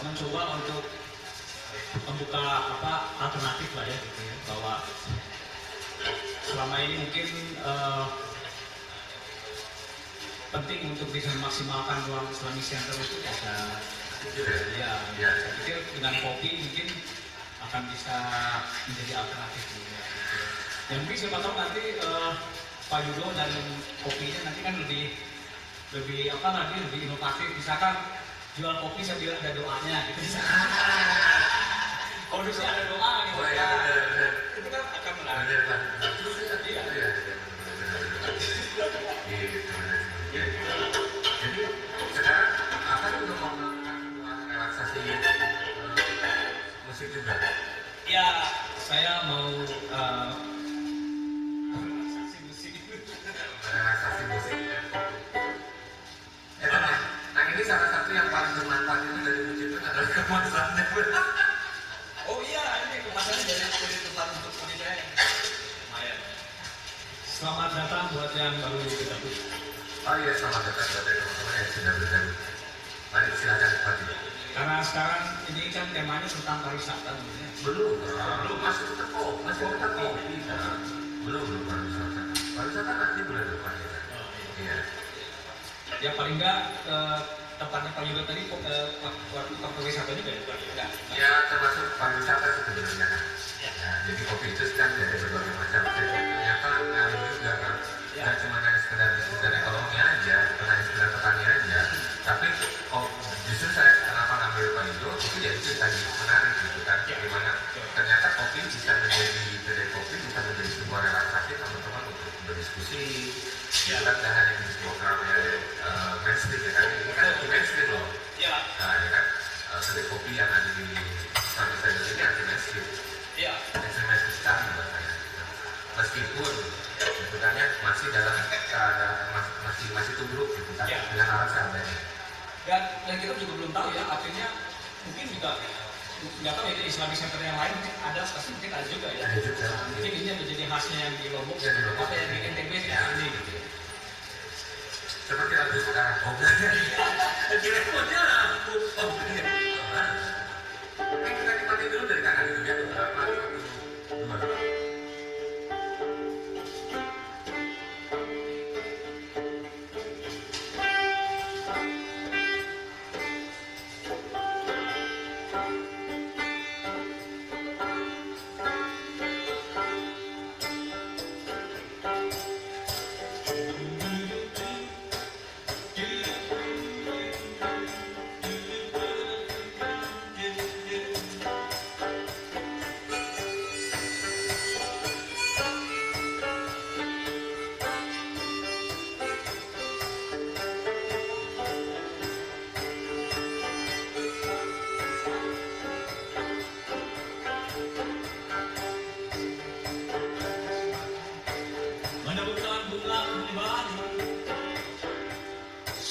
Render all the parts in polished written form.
mencoba untuk membuka alternatif lah ya, gitu ya, bahwa selama ini mungkin penting untuk bisa memaksimalkan ruang Islamic Center itu ya, saya pikir dengan kopi mungkin akan bisa menjadi alternatif juga. Gitu. Dan mungkin siapa tahu nanti Pak Yudo dan kopinya nanti kan lebih inovatif. Misalkan jual kopi sambil ada doanya gitu. Kalau bisa ada doa gitu. Oh iya, itu kan akan menarik. Jadi sekarang apa untuk melakukan relaksasi musik juga? Ya, saya mau relaksasi musik. Relaksasi musik. Nah ini salah satu yang paling bermanfaat itu dari musik itu adalah kemasannya. Oh iya, ini kemasannya dari tempat untuk budidaya. Lumayan. Selamat datang buat yang baru bergabung. Oh iya, selamat datang buat teman-teman yang sudah bergabung. Mari silakan Pak. Karena sekarang ini kan temanya tentang pariwisata. Belum masih tetap kopi. Belum pariwisata. Pariwisata nanti bulan depan ya. Iya. Ya paling enggak tempatnya Pak Yudo tadi waktu pariwisata juga ya Pak? Enggak. Ya termasuk pariwisata sebenarnya. Nah, jadi kopi itu kan dari berbagai macam. Ternyata ngaruh juga kan. Nggak cuma hanya sekedar bisnis dan ekonomi aja, bukan hanya sekedar petani aja. Tapi justru saya kenapa ngambil Pak Yudo itu ya itu tadi menarik gitu kan. Gimana ternyata kopi bisa menjadi kedai kopi bisa menjadi sebuah relaksasi teman-teman untuk berdiskusi. Ya kan dan hanya di programnya mainstream ya kan. Ini kan anti mainstream loh. Nah ya kan kedai kopi yang ada di Islamic Center ini anti mainstream. Mainstream sekali buat saya. Meskipun sebenarnya masih dalam keadaan masih tubruk gitu kan dengan alat seadanya. Dan kita juga belum tahu ya, akhirnya mungkin juga nggak tahu ya di Islamic Center yang lain mungkin ada, pasti mungkin ada juga ya. Ada juga. Mungkin ini yang menjadi khasnya yang di Lombok, apa yang di NTB ini gitu. Seperti lagu sekarang, kira-kira lampu, kita nikmati dulu dari kanan itu ya, berapa? 2.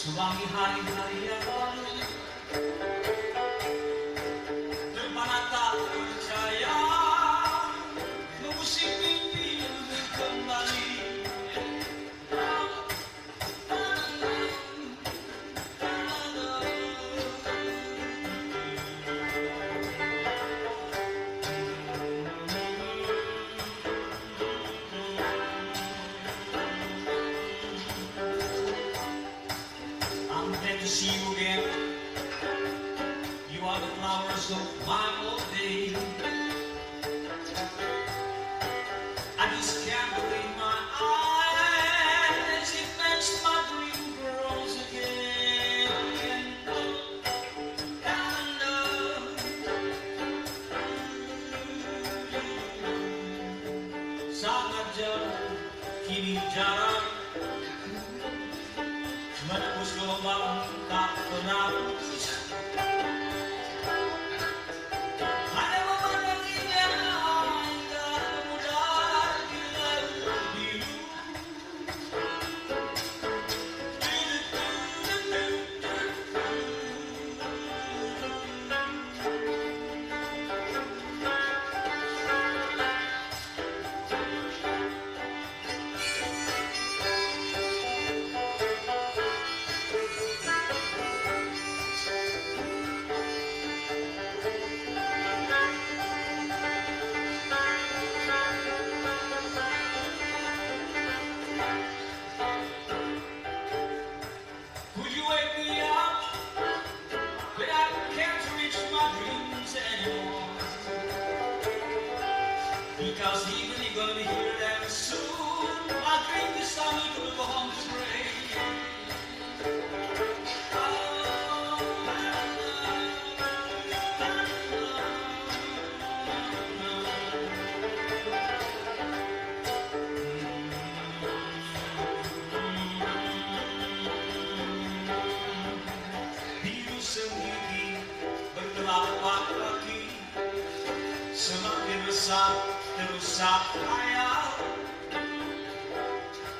Sewangi hari-hari yang lalu Terpana tak percaya Mengusik mimpi kembali to see you again. You are the flowers of my old day. I just can't believe my eyes. It makes my dream grows again. Sangat jauh kini jarak menembus gelombang tak pernah hanya memandanginya indah mudah biru. sendiri bertelapak kaki, semakin resah terusak hayal.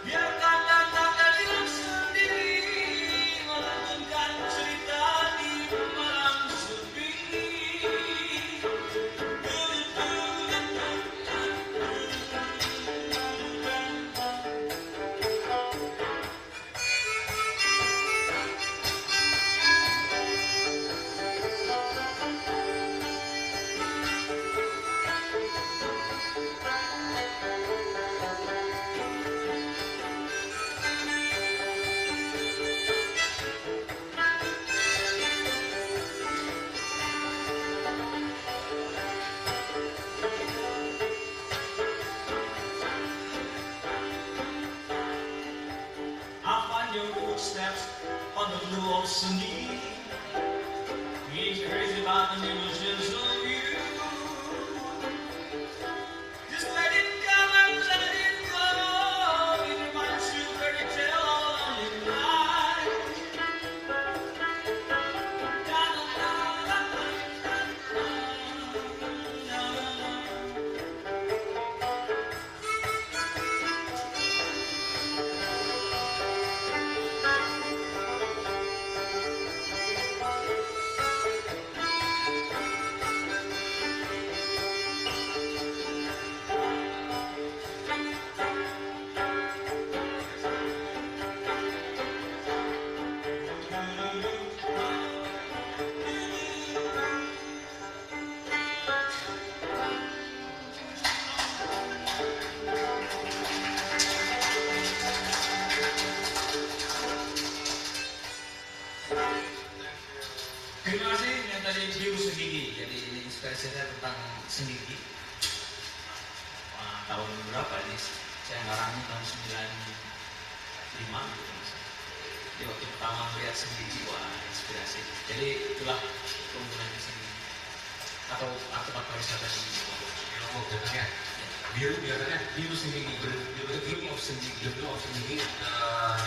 Biarkan tanda dengan sendiri melantunkan cerita di malam sepi. I find your footsteps on the blue ocean. He's crazy about the illusions of you. Just let it come and let it go. It reminds you fairy tale all along in life. Terima kasih yang tadi biru segigi. Jadi ini inspirasi saya tentang sendiri. Tahun berapa ini? Saya ngarangnya tahun 95 gitu. Jadi waktu pertama melihat sendiri, wah inspirasi. Jadi itulah keunggulan di sini. Atau tempat pariwisata di Oh, biasanya biru biru sendiri, blue of sendiri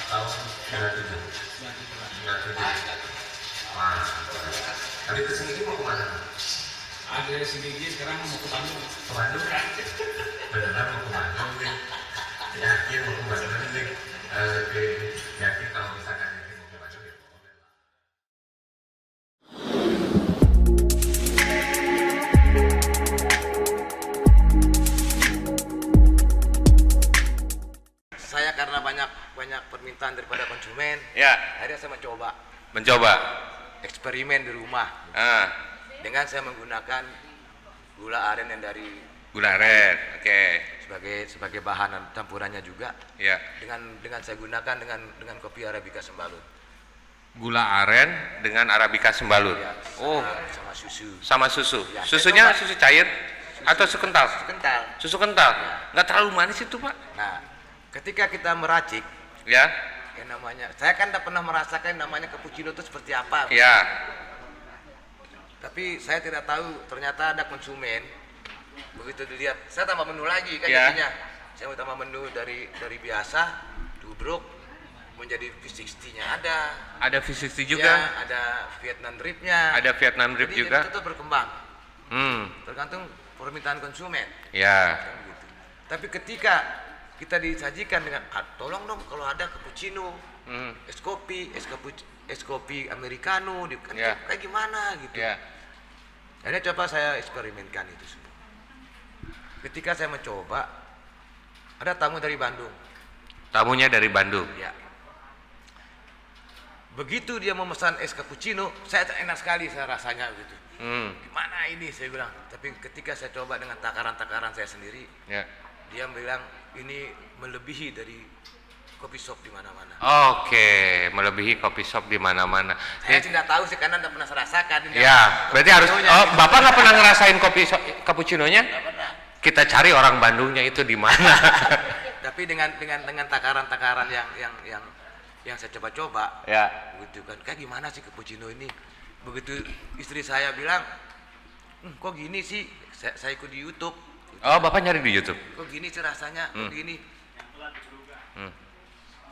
tahun 97. 97. Wah, tapi ke sini mau kemana? Ada sendiri sekarang mau ke Bandung. Ke Bandung kan? Beneran mau ke Bandung nih? Yakin mau ke Bandung nih? Oke, yakin kalau misalkan yakin mau ke Bandung ya boleh lah. Saya karena banyak permintaan daripada konsumen, Ya, akhirnya saya mencoba. eksperimen di rumah Ah, dengan saya menggunakan gula aren yang dari gula aren. Oke. sebagai bahan campurannya juga Ya. dengan saya gunakan dengan kopi arabica sembalut. Gula aren dengan arabica sembalut. Ya, Oh, sama susu. sama susu. Ya, Susunya saya coba. susu cair atau susu kental? Kental. Susu kental. Nggak terlalu manis itu, Pak. Nah, ketika kita meracik, Ya. yang namanya, saya kan tidak pernah merasakan namanya cappuccino itu seperti apa. Ya. Tapi saya tidak tahu, ternyata ada konsumen begitu dilihat, saya tambah menu lagi kan Ya. jadinya. Saya mau tambah menu dari biasa, tubruk menjadi V60-nya ada. Ada V60 Ya, juga. ada Vietnam ribnya. Ada Vietnam rib Jadi juga. itu terus berkembang, tergantung permintaan konsumen. Ya. Kan gitu. Tapi ketika kita disajikan dengan, tolong dong kalau ada cappuccino, es kopi americano, kan Ya. kayak gimana gitu. Ya. Akhirnya coba saya eksperimenkan itu semua. Ketika saya mencoba, ada tamu dari Bandung. Tamunya dari Bandung. Ya. Begitu dia memesan es cappuccino, saya enak sekali saya rasanya gitu. Gimana ini saya bilang. Tapi ketika saya coba dengan takaran-takaran saya sendiri, Ya. dia bilang ini melebihi dari kopi shop di mana-mana. Oke, melebihi kopi shop di mana-mana. Saya tidak tahu sih karena tidak pernah saya rasakan. Ya, berarti harus. Oh, Bapak nggak pernah ngerasain kopi cappuccino-nya? Kita cari orang Bandungnya itu di mana. Tapi dengan takaran-takaran yang saya coba-coba, Ya. begitu kan, kayak gimana sih cappuccino ini? Begitu istri saya bilang, kok gini sih? Saya ikut di YouTube. Oh, Bapak nyari di YouTube. Kok gini sih rasanya? Kok gini?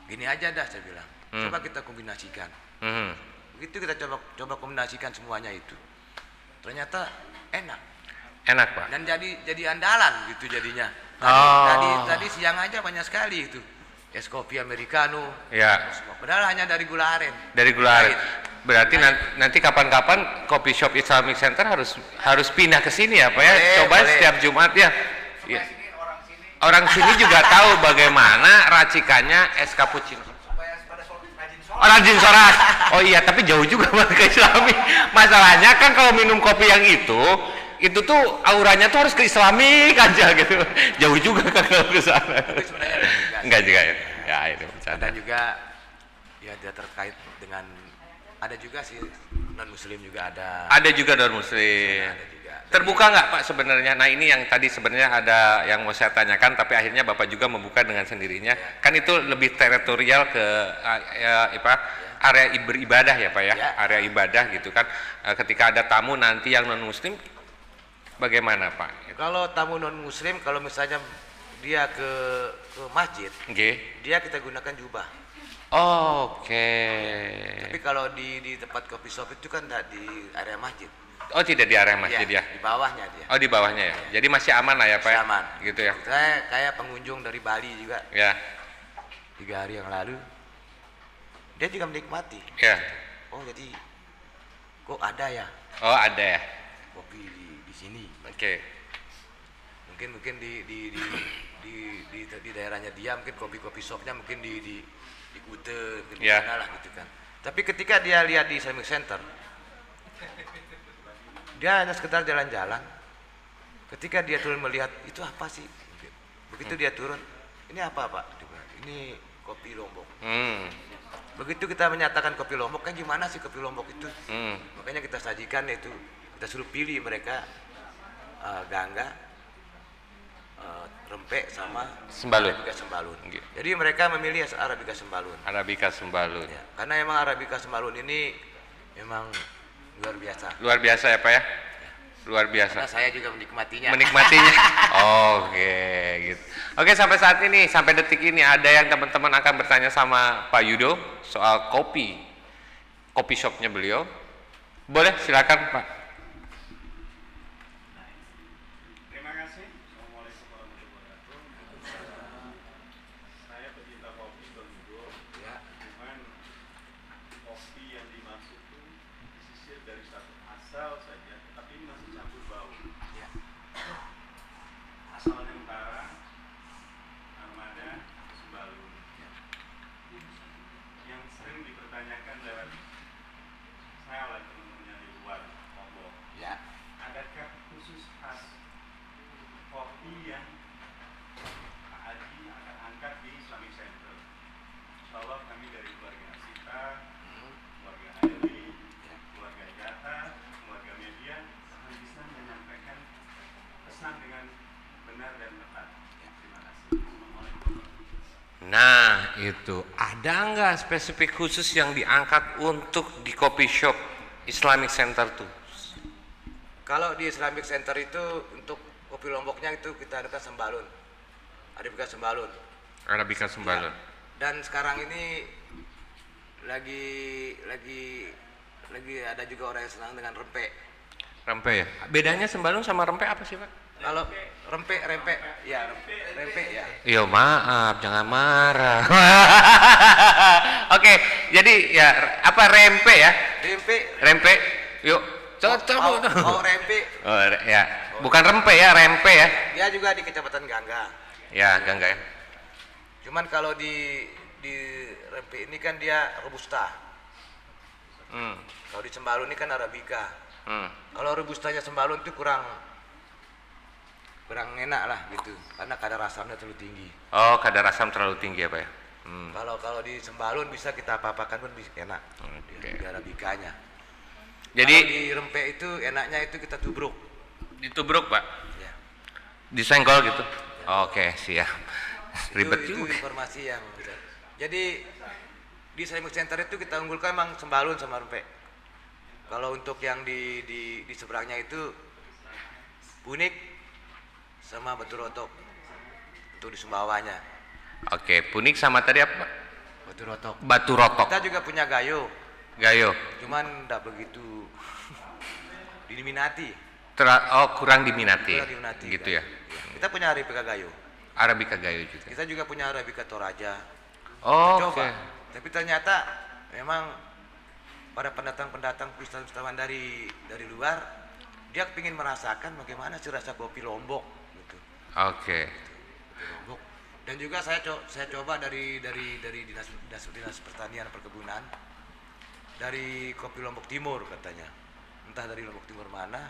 Gini aja dah saya bilang. Coba kita kombinasikan. Begitu kita coba kombinasikan semuanya itu, ternyata enak Pak. dan jadi andalan gitu jadinya. Tadi siang aja banyak sekali itu es kopi americano. Ya. Padahal hanya dari gula aren. Dari gula aren. Berarti nanti kapan-kapan Coffee Shop Islamic Center harus pindah ke sini ya Pak ya. Coba setiap Jumat ya. Ya. Orang sini juga tahu bagaimana racikannya es cappuccino. Rajin sholat. Oh iya, tapi jauh juga ke Islami. Masalahnya kan kalau minum kopi yang itu tuh auranya tuh harus ke Islamik aja gitu. Jauh juga kan kalau ke sana. Tapi sebenarnya Enggak juga ya. Ya itu bercanda. ada juga ya dia terkait dengan ada juga sih non muslim juga ada. Ada juga non muslim. Ada juga. Terbuka nggak Pak sebenarnya? Nah ini yang tadi sebenarnya ada yang mau saya tanyakan, tapi akhirnya Bapak juga membuka dengan sendirinya. Kan itu lebih teritorial ke area beribadah ya Pak ya, area ibadah gitu kan. Ketika ada tamu nanti yang non muslim, bagaimana Pak? Kalau tamu non muslim, kalau misalnya dia ke masjid, dia kita gunakan jubah. Oke. Tapi kalau di tempat kopi shop itu kan di area masjid. Oh tidak di area masjid ya? Di bawahnya dia. Oh di bawahnya ya. Jadi masih aman lah ya Pak? Masih aman. Gitu ya. Saya kayak pengunjung dari Bali juga. Ya. 3 hari yang lalu, dia juga menikmati. Ya. Oh jadi, kok ada ya? Oh ada ya. Kopi di sini. Oke. Mungkin di daerahnya dia mungkin kopi shopnya mungkin di Kute, mungkin di mana lah gitu kan. Tapi ketika dia lihat di Islamic Center, dia hanya sekedar jalan-jalan. Ketika dia turun melihat itu apa sih? Begitu dia turun, ini apa Pak? Ini kopi Lombok. Begitu kita menyatakan kopi Lombok, kan gimana sih kopi Lombok itu? Makanya kita sajikan itu, kita suruh pilih mereka gangga, rempek sama Arabica Sembalun. Jadi mereka memilih Arabica Sembalun. Arabica Sembalun. Ya, karena emang Arabica Sembalun ini memang luar biasa. Luar biasa ya Pak ya? Luar biasa. Karena saya juga menikmatinya. Menikmatinya. Oke, gitu. Oke, sampai saat ini, sampai detik ini ada yang teman-teman akan bertanya sama Pak Yudo soal kopi shopnya beliau. Boleh, silakan Pak. Terima kasih. Assalamualaikum warahmatullahi wabarakatuh. Saya pecinta kopi Benggo. Ya. Cuman kopi yang dimaksud itu disisir dari satu asal saja, tapi masih campur bau. Ya. Asalnya Utara, Armada, Sembalun. Yang sering dipertanyakan lewat saya oleh teman-temannya di luar Lombok. Ya. Adakah khusus khas kopi yang Pak Haji akan angkat di Islamic Center? Insya Allah kami dari keluarga Asita, keluarga Hairi, keluarga Jata, keluarga media akan bisa menyampaikan pesan dengan benar dan tepat. Terima kasih. Assalamualaikum. Nah, itu ada nggak spesifik khusus yang diangkat untuk di coffee shop Islamic Center tuh? Kalau di Islamic Center itu untuk kopi Lomboknya itu kita ada Sembalun, Arabica Sembalun. Arabica Sembalun. Ya. Dan sekarang ini lagi ada juga orang yang senang dengan rempek. Rempek ya. Bedanya Sembalun sama rempek apa sih Pak? Kalau rempek ya. Yo maaf, jangan marah. Oke, jadi ya apa rempek ya? Rempek. Yuk, coba. Oh rempek. Oh ya, bukan rempek ya, rempek ya. Dia juga di Kecamatan Gangga. Ya, Gangga ya. Cuman kalau di rempek ini kan dia robusta. Kalau di Sembalun ini kan Arabica. Kalau robustanya Sembalun itu kurang enak lah gitu, karena kadar asamnya terlalu tinggi. Oh, kadar asam terlalu tinggi ya Pak ya. Kalau di Sembalun bisa kita apa-apakan pun bisa enak. Di Arabicanya. Jadi kalau di rempek itu enaknya itu kita tubruk. ditubruk Pak, Ya. disenggol gitu. Oke, siap. Ribet itu juga. informasi yang jadi di Islamic Center itu kita unggulkan memang Sembalun sama rempek. Kalau untuk yang di seberangnya itu Punik sama Batu Rotok untuk di Sumbawanya. Oke, Punik sama tadi apa Pak? Batu Rotok. Batu Rotok. Kita juga punya Gayo. Gayo. cuman tidak begitu diminati. Kurang diminati. Kurang diminati, Gitu kan. ya. Kita punya Arabica Gayo. Arabica Gayo juga. Kita juga punya Arabica Toraja. Oh, Kita oke. coba. Tapi ternyata memang pada pendatang-pendatang wisatawan dari luar, dia ingin merasakan bagaimana sih rasa kopi Lombok gitu. Oke. Lombok. Dan juga saya coba dari dinas pertanian perkebunan, dari kopi Lombok Timur katanya, entah dari Lombok Timur mana,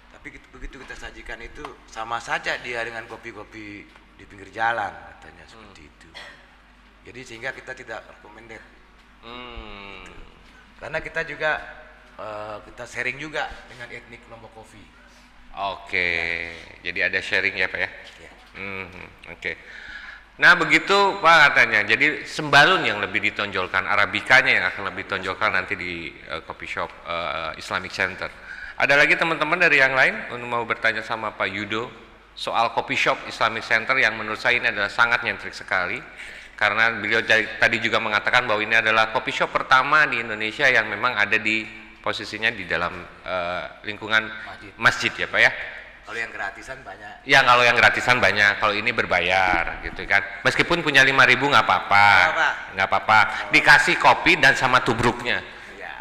tapi begitu kita sajikan itu sama saja dia dengan kopi-kopi di pinggir jalan katanya, seperti itu. Jadi sehingga kita tidak recommended, karena kita juga kita sharing juga dengan etnik Lombok Coffee. Oke. Jadi ada sharing ya Pak ya? Ya. Oke. Nah begitu Pak katanya. Jadi sembalun yang lebih ditonjolkan, Arabikanya yang akan lebih ditonjolkan nanti di coffee shop Islamic Center. Ada lagi teman-teman dari yang lain untuk mau bertanya sama Pak Yudo soal coffee shop Islamic Center yang menurut saya ini adalah sangat nyentrik sekali. Karena beliau tadi juga mengatakan bahwa ini adalah coffee shop pertama di Indonesia yang memang ada di posisinya di dalam lingkungan masjid ya Pak ya. Kalau yang gratisan banyak. Ya kalau yang gratisan banyak, kalau ini berbayar gitu kan. Meskipun punya 5.000 nggak apa-apa, nggak apa-apa. Dikasih kopi dan sama tubruknya, Ya.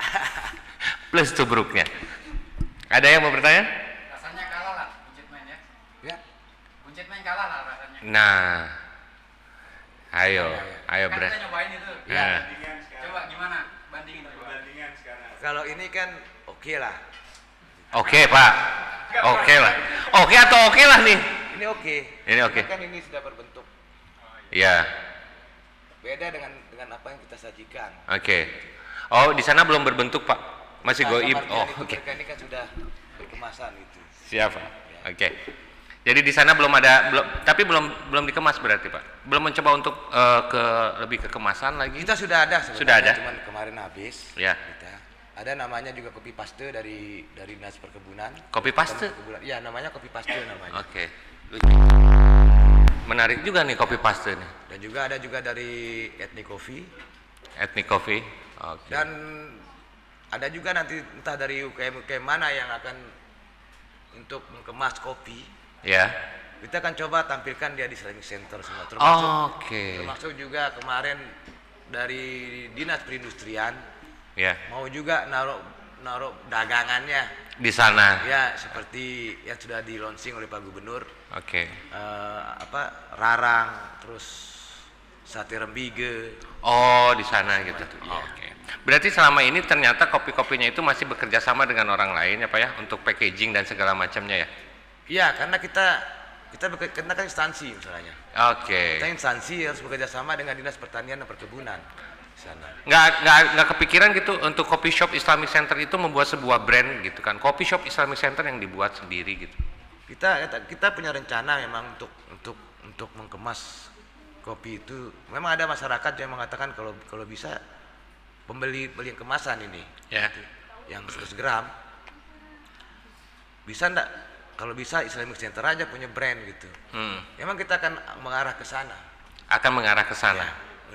plus tubruknya. Ada yang mau bertanya? Rasanya kalah lah buncit main ya. Ya. Buncit main kalah lah rasanya. Nah, ayo Kan beres. kita nyobain itu. Nah, Bandingan sekarang. Coba gimana? Bandingin coba. Perbandingan sekarang. Kalau ini kan oke lah. oke Pak, oke lah, oke atau oke lah nih? Ini oke. Ini oke. Kan ini sudah berbentuk. Ya, Beda dengan apa yang kita sajikan. oke. Oh di sana belum berbentuk Pak, masih Nah, goib. dalam Oh artian itu oke. mereka ini kan sudah berkemasan itu. Siap, Pak. Oke. Jadi di sana tapi belum dikemas berarti, Pak. Belum mencoba untuk lebih ke kemasan lagi. Kita sudah ada sebenarnya, Sudah ada? cuman kemarin habis. Ya. Kita ada namanya juga kopi paste dari dinas perkebunan. Kopi paste? Iya, namanya kopi paste namanya. Oke. Menarik juga nih kopi paste nih. Dan juga ada juga dari Ethnic Coffee. Ethnic Coffee. Oke. Dan ada juga nanti entah dari UKM mana yang akan untuk mengemas kopi. Ya. Kita akan coba tampilkan dia di Islamic Center semua. Oke. Termasuk juga kemarin dari Dinas Perindustrian Ya. mau juga naruh dagangannya. Di sana. Ya, seperti yang sudah di launching oleh Pak Gubernur. Oke. Rarang, terus sate rembige. Oh, di sana gitu. Iya. Oke. Berarti selama ini ternyata kopi-kopinya itu masih bekerja sama dengan orang lain ya, Pak ya, untuk packaging dan segala macamnya ya. Iya, karena kita kan instansi misalnya. Oke. Kita instansi harus bekerja sama dengan Dinas Pertanian dan Perkebunan di sana. Nggak kepikiran gitu untuk coffee shop Islamic Center itu membuat sebuah brand gitu kan, coffee shop Islamic Center yang dibuat sendiri gitu. Kita punya rencana memang untuk mengemas kopi itu. Memang ada masyarakat yang mengatakan kalau bisa beli kemasan ini, Ya. yang 100 gram, bisa enggak? Kalau bisa Islamic Center aja punya brand gitu. Memang kita akan mengarah ke sana. Akan mengarah ke sana.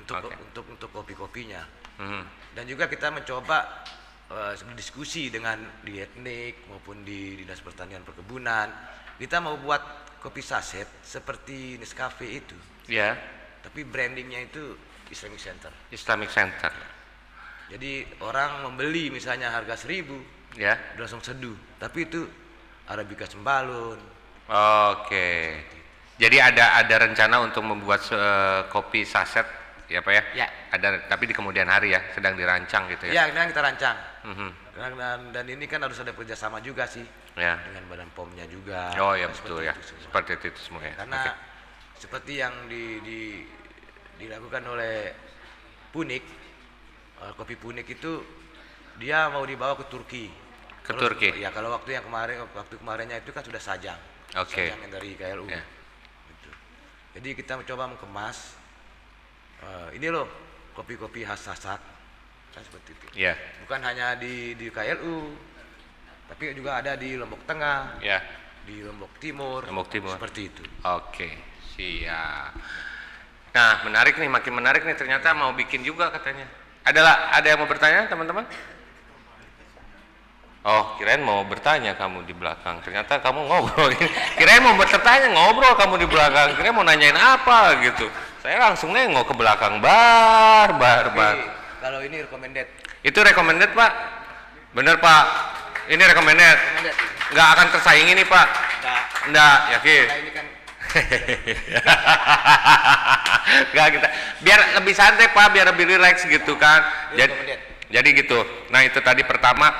Ya, Oke. untuk kopi-kopinya. Hmm. Dan juga kita mencoba diskusi dengan di etnik maupun di Dinas Pertanian Perkebunan. Kita mau buat kopi saset seperti Nescafe itu, Ya. tapi brandingnya itu Islamic Center. Islamic Center. Jadi orang membeli misalnya harga 1.000, Ya. udah langsung seduh. Tapi itu Arabica sembalun. Oke. Jadi ada rencana untuk membuat kopi saset ya Pak ya? Ya. Ada, tapi di kemudian hari ya, sedang dirancang gitu ya. Ya, ini kita rancang. Mhm. Dan ini kan harus ada kerjasama juga sih Ya. dengan Badan POM-nya juga. Oh ya Seperti betul ya. itu semua. Seperti itu semua ya. Karena Oke. seperti yang dilakukan oleh Punik, kopi Punik itu dia mau dibawa ke Turki. Ke Turki? Ya, kalau waktu kemarinnya itu kan sudah Sajang. Oke. Sajang yang dari KLU. Ya. Gitu. Jadi kita mencoba mengemas ini loh kopi-kopi khas Sasak, kan seperti itu. Ya. Bukan hanya di KLU, tapi juga ada di Lombok Tengah, Ya. di Lombok Timur. Lombok Timur. Seperti itu. Oke, siap. Nah, menarik nih, makin menarik nih, ternyata mau bikin juga katanya. Ada yang mau bertanya, teman-teman? Oh, kirain mau bertanya kamu di belakang. Ternyata kamu ngobrol. Kirain mau bertanya, ngobrol kamu di belakang. Kirain mau nanyain apa gitu. Saya langsung nengok ke belakang. Bar. Kalau ini recommended. Itu recommended, Pak? Bener, Pak? Ini recommended? Nggak akan tersaingi nih, Pak? Nggak, yakin? Nah, ini kan Nggak, kita biar lebih santai, Pak, biar lebih rileks gitu kan. Jadi gitu. Nah, itu tadi pertama,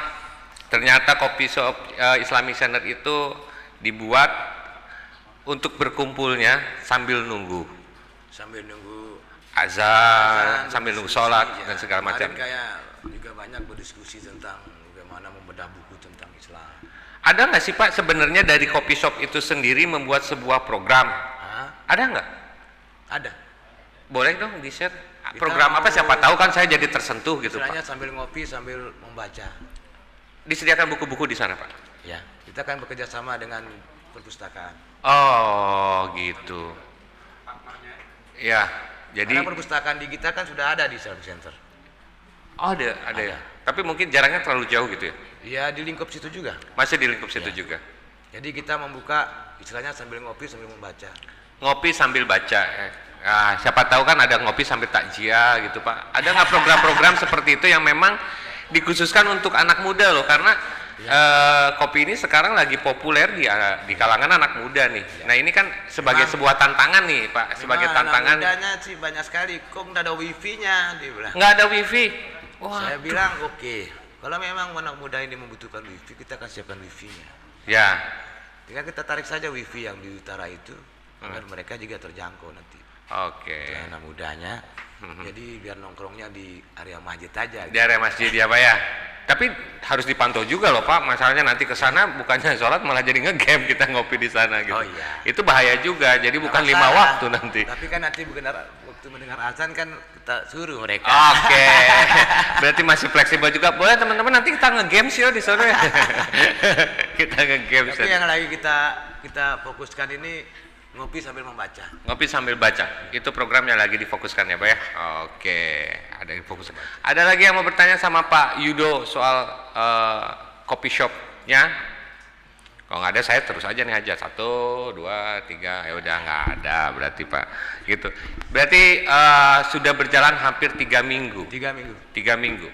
ternyata Coffee Shop Islamic Center itu dibuat untuk berkumpulnya sambil nunggu azan, sambil nunggu sholat dan segala macam. Kayak juga banyak berdiskusi tentang bagaimana membedah buku tentang Islam. Ada nggak sih, Pak, sebenarnya dari Coffee Shop itu sendiri membuat sebuah program? Ada nggak? Ada. Boleh dong di-share. Program apa? Siapa tahu kan saya jadi tersentuh gitu, Istilahnya Pak. sambil ngopi sambil membaca. Disediakan buku-buku di sana, Pak? Ya, kita kan bekerja sama dengan perpustakaan. Oh, gitu. Ya, jadi Karena perpustakaan digital kan sudah ada di Islamic Center. oh, ada ya. Tapi mungkin jaraknya terlalu jauh gitu ya. Ya, di lingkup situ juga. Masih di lingkup situ juga. Jadi kita membuka istilahnya sambil ngopi sambil membaca. Ngopi sambil baca. Siapa tahu kan ada ngopi sambil takjiah gitu, Pak. Ada nggak program-program seperti itu yang memang dikhususkan untuk anak muda loh, karena kopi ini sekarang lagi populer di kalangan anak muda nih. Nah, ini kan sebagai sebuah tantangan nih, Pak. Sebagai tantangan. Anak mudanya sih banyak sekali. Kok nggak ada wifi-nya? Dia bilang. Nggak ada wifi. Wah. Saya bilang oke. Kalau memang anak muda ini membutuhkan wifi, kita akan siapkan wifi-nya. Ya. Tinggal kita tarik saja wifi yang di utara itu, agar mereka juga terjangkau nanti. Oke. Anak mudanya. Jadi biar nongkrongnya di area masjid aja. Di area masjid ya, Pak ya. Tapi harus dipantau juga loh, Pak. Masalahnya nanti ke sana bukannya sholat malah jadi ngegame kita ngopi di sana gitu. Oh iya. Itu bahaya juga. Jadi bukan 5 waktu nanti. Tapi kan nanti waktu mendengar azan kan kita suruh mereka. Oke. Berarti masih fleksibel juga. Boleh teman-teman, nanti kita ngegame sih di sana ya. Kita ngegame. Tapi yang lagi kita fokuskan ini ngopi sambil membaca. Ngopi sambil baca. Itu program yang lagi difokuskan ya, Pak ya. Oke, ada yang fokus. Ada lagi yang mau bertanya sama Pak Yudo soal coffee shopnya? Kalau nggak ada, saya terus aja nih aja. 1, 2, 3. Ya udah, nggak ada berarti, Pak. Gitu. Berarti sudah berjalan hampir 3 minggu. 3 minggu. 3 minggu.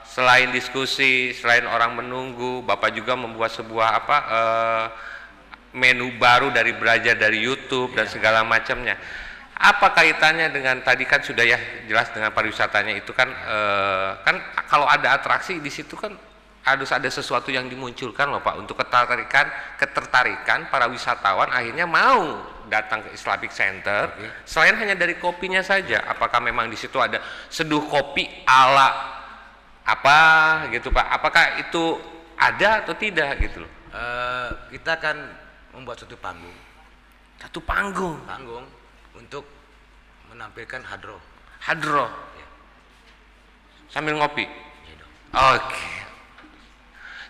Selain diskusi, selain orang menunggu, Bapak juga membuat sebuah menu baru dari belajar dari YouTube dan segala macamnya. Apa kaitannya dengan tadi kan sudah ya jelas dengan pariwisatanya itu kan kan kalau ada atraksi di situ kan harus ada sesuatu yang dimunculkan loh, Pak, untuk ketertarikan para wisatawan akhirnya mau datang ke Islamic Center. Selain hanya dari kopinya saja, apakah memang di situ ada seduh kopi ala apa gitu, Pak? Apakah itu ada atau tidak gitu loh? Kita akan membuat satu panggung. Satu panggung Untuk menampilkan hadroh. Ya. Sambil ngopi. Ya dong. Oke.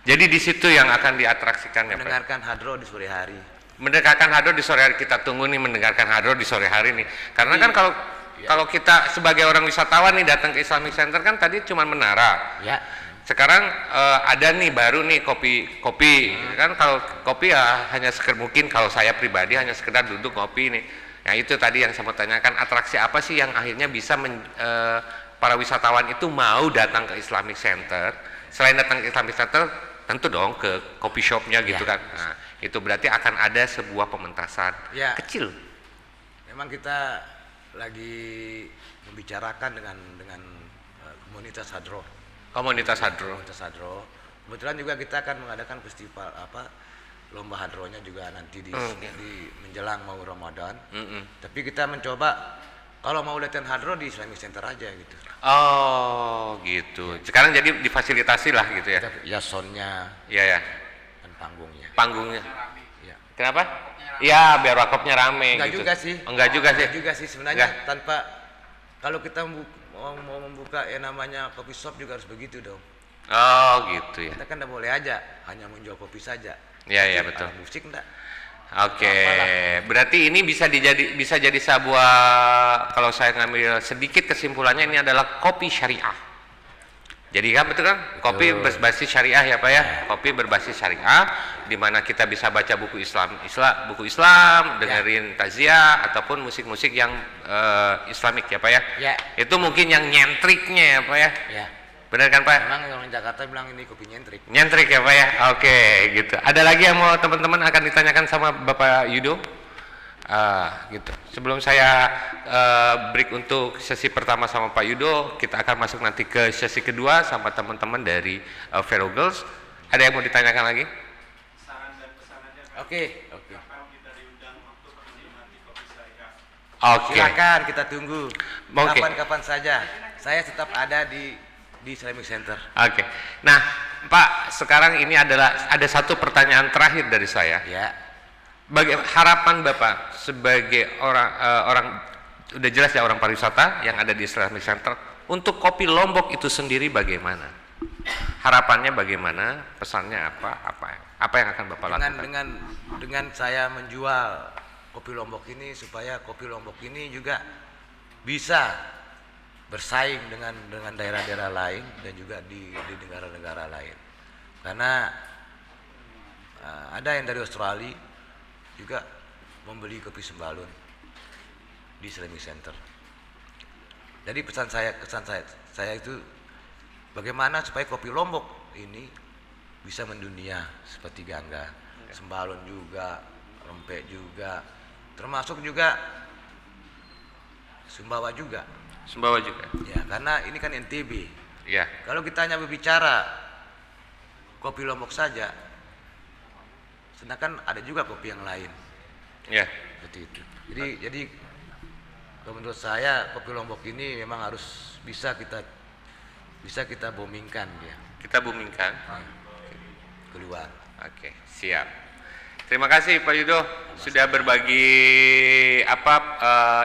Jadi di situ yang akan diatraksikan ya, Pak. Mendengarkan hadroh di sore hari. Mendengarkan hadroh di sore hari, kita tunggu nih mendengarkan hadroh di sore hari nih. Karena kan kalau kita sebagai orang wisatawan nih datang ke Islamic Center kan tadi cuma menara. Ya. Sekarang ada nih baru nih kopi kan. Kalau kopi ya hanya sekedar, mungkin kalau saya pribadi hanya sekedar duduk ngopi nih. Nah, itu tadi yang saya mau tanyakan, atraksi apa sih yang akhirnya bisa para wisatawan itu mau datang ke Islamic Center? Selain datang ke Islamic Center, tentu dong ke coffee shopnya gitu kan. Nah, itu berarti akan ada sebuah pementasan kecil. Memang kita lagi membicarakan dengan komunitas hadroh. Komunitas hadroh. Kebetulan juga kita akan mengadakan festival lomba hadrohnya juga nanti di menjelang mau Ramadan. Tapi kita mencoba kalau mau latihan hadroh di Islamic Center aja gitu. Oh, gitu. Sekarang jadi difasilitasi lah gitu ya. Ya soundnya, Iya ya. dan panggungnya. Panggungnya. Ya. Kenapa? Iya, biar wakafnya rame Enggak gitu. juga sih. Enggak juga sih. Enggak juga sih sebenarnya. Tanpa kalau kita mau membuka yang namanya coffee shop juga harus begitu dong. Oh, gitu ya. Kita kan tidak boleh aja hanya menjual kopi saja. Iya, iya betul. Musik enggak. Oke, berarti ini bisa jadi sebuah, kalau saya ngambil sedikit kesimpulannya, ini adalah kopi syariah. Jadi kan betul kan, kopi berbasis syariah ya Pak ya, kopi berbasis syariah, di mana kita bisa baca buku Islam, dengerin takziah ataupun musik-musik yang Islamik ya Pak ya. Ya. Itu mungkin yang nyentriknya ya Pak ya. Ya. Benar kan Pak? Memang orang Jakarta bilang ini kopi nyentrik. Nyentrik ya Pak ya. Oke, gitu. Ada lagi yang mau teman-teman akan ditanyakan sama Bapak Yudo? Gitu. Sebelum saya break untuk sesi pertama sama Pak Yudo, kita akan masuk nanti ke sesi kedua sama teman-teman dari Vero Girls. Ada yang mau ditanyakan lagi? Saran dan pesan aja Pak. Oke. Kapan kita diundang untuk menikmati kopi syariah? Oke. Silakan kita tunggu. Oke. Kapan-kapan saja. Saya tetap ada di Islamic Center. Oke. Nah, Pak, sekarang ini ada satu pertanyaan terakhir dari saya. Ya. Harapan Bapak sebagai orang udah jelas ya orang pariwisata yang ada di Islamic Center, untuk kopi Lombok itu sendiri bagaimana? Harapannya bagaimana? Pesannya apa yang akan Bapak lakukan? Dengan saya menjual kopi Lombok ini, supaya kopi Lombok ini juga bisa bersaing dengan daerah-daerah lain dan juga di negara-negara lain. Karena ada yang dari Australia juga membeli kopi Sembalun di Islamic Center. Jadi kesan saya itu bagaimana supaya kopi Lombok ini bisa mendunia seperti Gangga, Sembalun juga, Rempek juga, termasuk juga Sumbawa juga. Ya, karena ini kan NTB. Ya. Kalau kita hanya berbicara kopi Lombok saja, sedangkan ada juga kopi yang lain. Ya. Seperti itu. Jadi kalau menurut saya kopi Lombok ini memang harus bisa kita boomingkan ya. Kita boomingkan. Keluar. Oke, siap. Terima kasih Pak Yudo sudah berbagi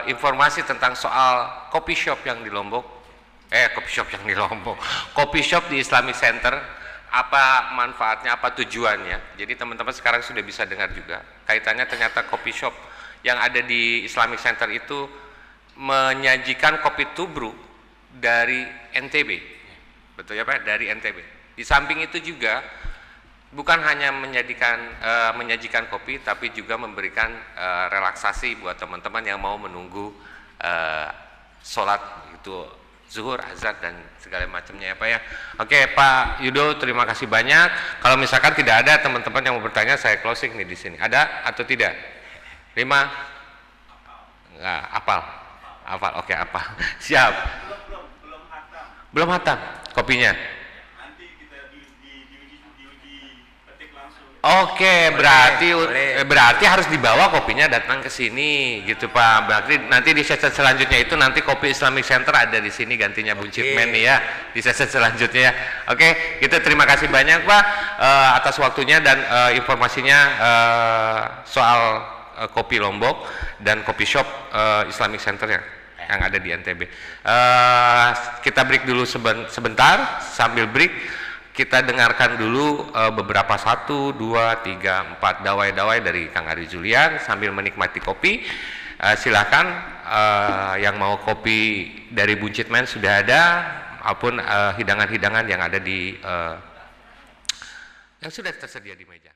informasi tentang soal kopi shop yang di Lombok. Kopi shop di Islamic Center. Apa manfaatnya, apa tujuannya. Jadi teman-teman sekarang sudah bisa dengar juga. Kaitannya ternyata kopi shop yang ada di Islamic Center itu menyajikan kopi tubruk dari NTB. Betul ya Pak? Dari NTB. Di samping itu juga bukan hanya menyajikan kopi, tapi juga memberikan relaksasi buat teman-teman yang mau menunggu sholat itu zuhur, azan dan segala macamnya ya Pak ya. Oke Pak Yudo, terima kasih banyak. Kalau misalkan tidak ada teman-teman yang mau bertanya, saya closing nih di sini. Ada atau tidak? 5? Nggak, apal. Oke, apal. Siap. Belum hatam kopinya. Nanti kita diuji petik langsung. Oke, berarti harus dibawa kopinya datang ke sini gitu Pak. Berarti nanti di sesi selanjutnya itu nanti kopi Islamic Center ada di sini gantinya Buncit Man nih ya di sesi selanjutnya. Oke, kita terima kasih banyak Pak atas waktunya dan informasinya soal kopi Lombok dan kopi shop Islamic Center yang ada di NTB. Kita break dulu sebentar. Sambil break kita dengarkan dulu beberapa 1, 2, 3, 4 dawai-dawai dari Kang Ari Julian sambil menikmati kopi. Silakan yang mau kopi dari Buncit Man sudah ada, maupun hidangan-hidangan yang ada di yang sudah tersedia di meja.